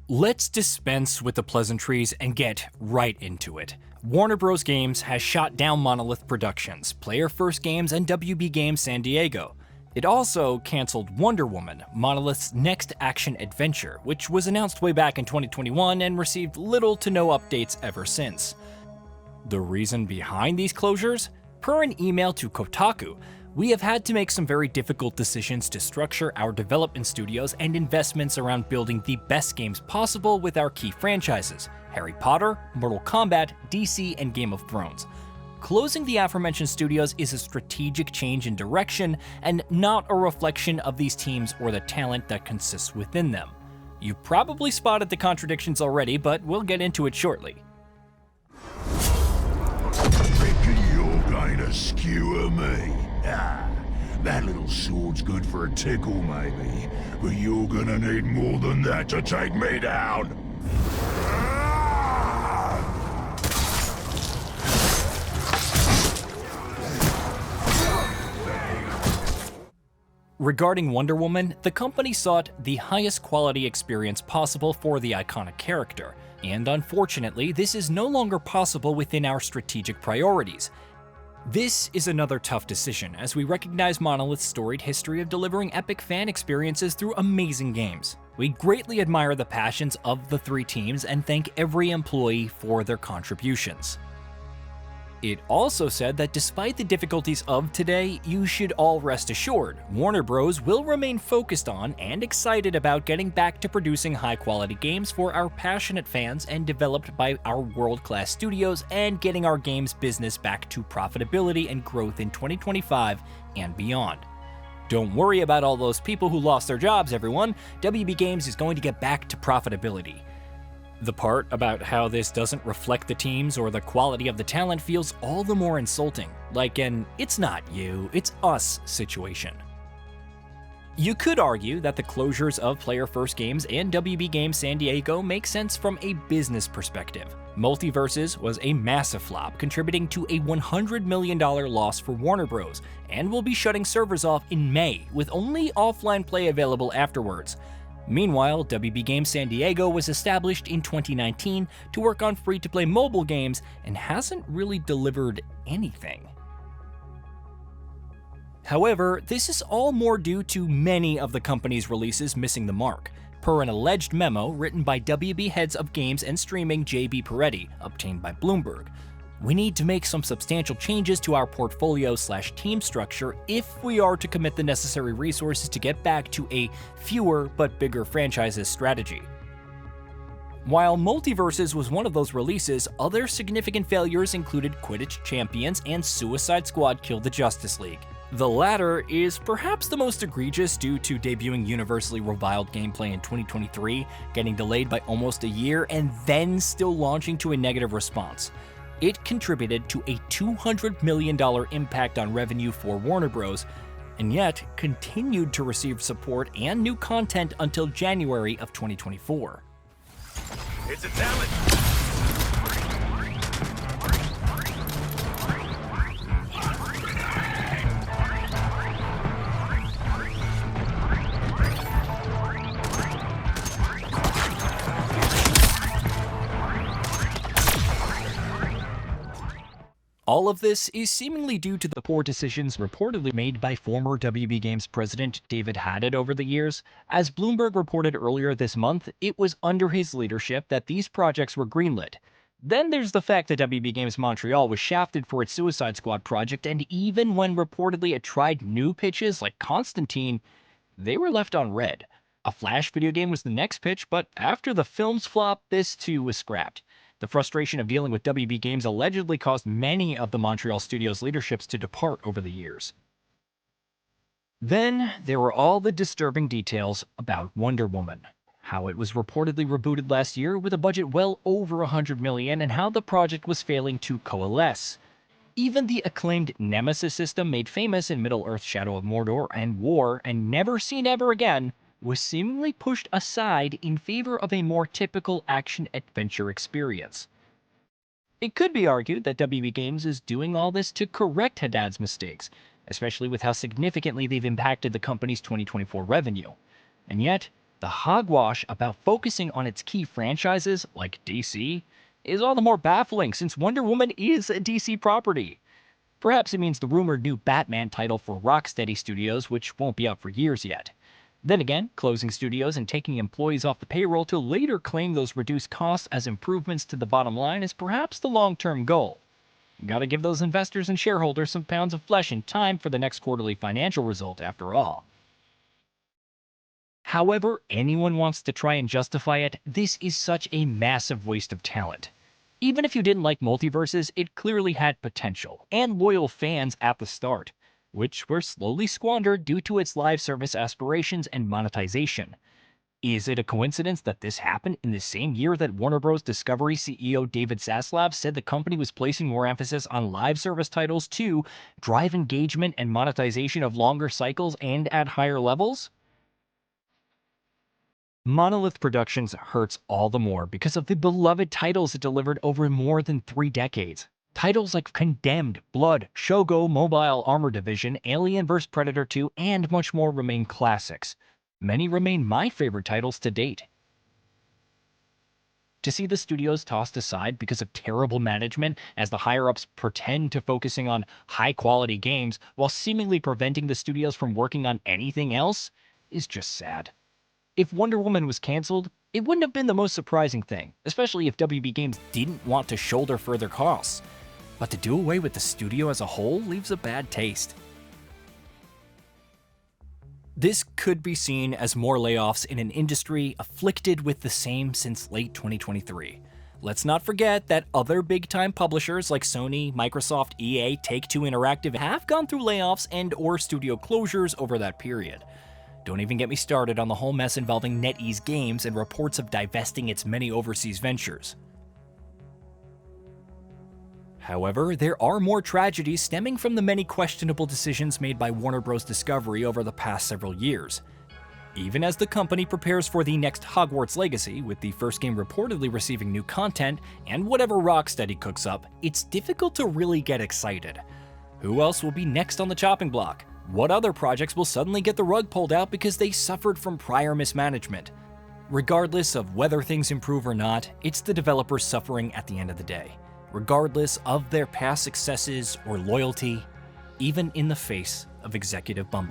Let's dispense with the pleasantries and get right into it. Warner Bros. Games has shot down Monolith Productions, Player First Games, and WB Games San Diego. It also canceled Wonder Woman, Monolith's next action adventure, which was announced way back in 2021 and received little to no updates ever since. The reason behind these closures? Per an email to Kotaku, we have had to make some very difficult decisions to structure our development studios and investments around building the best games possible with our key franchises: Harry Potter, Mortal Kombat, DC, and Game of Thrones. Closing the aforementioned studios is a strategic change in direction and not a reflection of these teams or the talent that consists within them. You probably spotted the contradictions already, but we'll get into it shortly. Reckon you're going to skewer me? Ah, that little sword's good for a tickle, maybe, but you're gonna need more than that to take me down. Regarding Wonder Woman, the company sought the highest quality experience possible for the iconic character, and unfortunately, this is no longer possible within our strategic priorities. This is another tough decision, as we recognize Monolith's storied history of delivering epic fan experiences through amazing games. We greatly admire the passions of the three teams and thank every employee for their contributions. It also said that despite the difficulties of today, you should all rest assured, Warner Bros. Will remain focused on and excited about getting back to producing high-quality games for our passionate fans and developed by our world-class studios, and getting our games business back to profitability and growth in 2025 and beyond. Don't worry about all those people who lost their jobs, everyone. WB Games is going to get back to profitability. The part about how this doesn't reflect the teams or the quality of the talent feels all the more insulting, like an "it's not you, it's us" situation. You could argue that the closures of Player First Games and WB Games San Diego make sense from a business perspective. Multiverses was a massive flop, contributing to a $100 million loss for Warner Bros., and will be shutting servers off in May, with only offline play available afterwards. Meanwhile, WB Games San Diego was established in 2019 to work on free-to-play mobile games and hasn't really delivered anything. However, this is all more due to many of the company's releases missing the mark, per an alleged memo written by WB heads of games and streaming JB Peretti, obtained by Bloomberg. We need to make some substantial changes to our portfolio/team structure if we are to commit the necessary resources to get back to a fewer but bigger franchises strategy. While Multiverses was one of those releases, other significant failures included Quidditch Champions and Suicide Squad Kill the Justice League. The latter is perhaps the most egregious due to debuting universally reviled gameplay in 2023, getting delayed by almost a year, and then still launching to a negative response. It contributed to a $200 million impact on revenue for Warner Bros., and yet continued to receive support and new content until January of 2024. It's a talent. All of this is seemingly due to the poor decisions reportedly made by former WB Games president David Haddad over the years. As Bloomberg reported earlier this month, it was under his leadership that these projects were greenlit. Then there's the fact that WB Games Montreal was shafted for its Suicide Squad project, and even when reportedly it tried new pitches like Constantine, they were left on red. A Flash video game was the next pitch, but after the film's flop, this too was scrapped. The frustration of dealing with WB Games allegedly caused many of the Montreal studios' leaderships to depart over the years. Then there were all the disturbing details about Wonder Woman. How it was reportedly rebooted last year with a budget well over $100 million, and how the project was failing to coalesce. Even the acclaimed Nemesis system, made famous in Middle-earth: Shadow of Mordor and War and never seen ever again, was seemingly pushed aside in favor of a more typical action-adventure experience. It could be argued that WB Games is doing all this to correct Haddad's mistakes, especially with how significantly they've impacted the company's 2024 revenue. And yet, The hogwash about focusing on its key franchises, like DC, is all the more baffling since Wonder Woman is a DC property. Perhaps it means the rumored new Batman title for Rocksteady Studios, which won't be out for years yet. Then again, closing studios and taking employees off the payroll to later claim those reduced costs as improvements to the bottom line is perhaps the long-term goal. Gotta give those investors and shareholders some pounds of flesh in time for the next quarterly financial result after all. However anyone wants to try and justify it, this is such a massive waste of talent. Even if you didn't like multiverses, it clearly had potential, and loyal fans at the start, which were slowly squandered due to its live service aspirations and monetization. Is it a coincidence that this happened in the same year that Warner Bros. Discovery CEO David Zaslav said the company was placing more emphasis on live service titles to drive engagement and monetization of longer cycles and at higher levels? Monolith Productions hurts all the more because of the beloved titles it delivered over more than 3 decades. Titles like Condemned, Blood, Shogo Mobile Armor Division, Alien vs. Predator 2, and much more remain classics. Many remain my favorite titles to date. To see the studios tossed aside because of terrible management as the higher-ups pretend to focusing on high-quality games while seemingly preventing the studios from working on anything else is just sad. If Wonder Woman was cancelled, it wouldn't have been the most surprising thing, especially if WB Games didn't want to shoulder further costs. But to do away with the studio as a whole leaves a bad taste. This could be seen as more layoffs in an industry afflicted with the same since late 2023. Let's not forget that other big-time publishers like Sony, Microsoft, EA, Take-Two Interactive have gone through layoffs and/or studio closures over that period. Don't even get me started on the whole mess involving NetEase Games and reports of divesting its many overseas ventures. However, there are more tragedies stemming from the many questionable decisions made by Warner Bros. Discovery over the past several years. Even as the company prepares for the next Hogwarts Legacy, with the first game reportedly receiving new content and whatever Rocksteady cooks up, it's difficult to really get excited. Who else will be next on the chopping block? What other projects will suddenly get the rug pulled out because they suffered from prior mismanagement? Regardless of whether things improve or not, it's the developers suffering at the end of the day, regardless of their past successes or loyalty, even in the face of executive bumbling.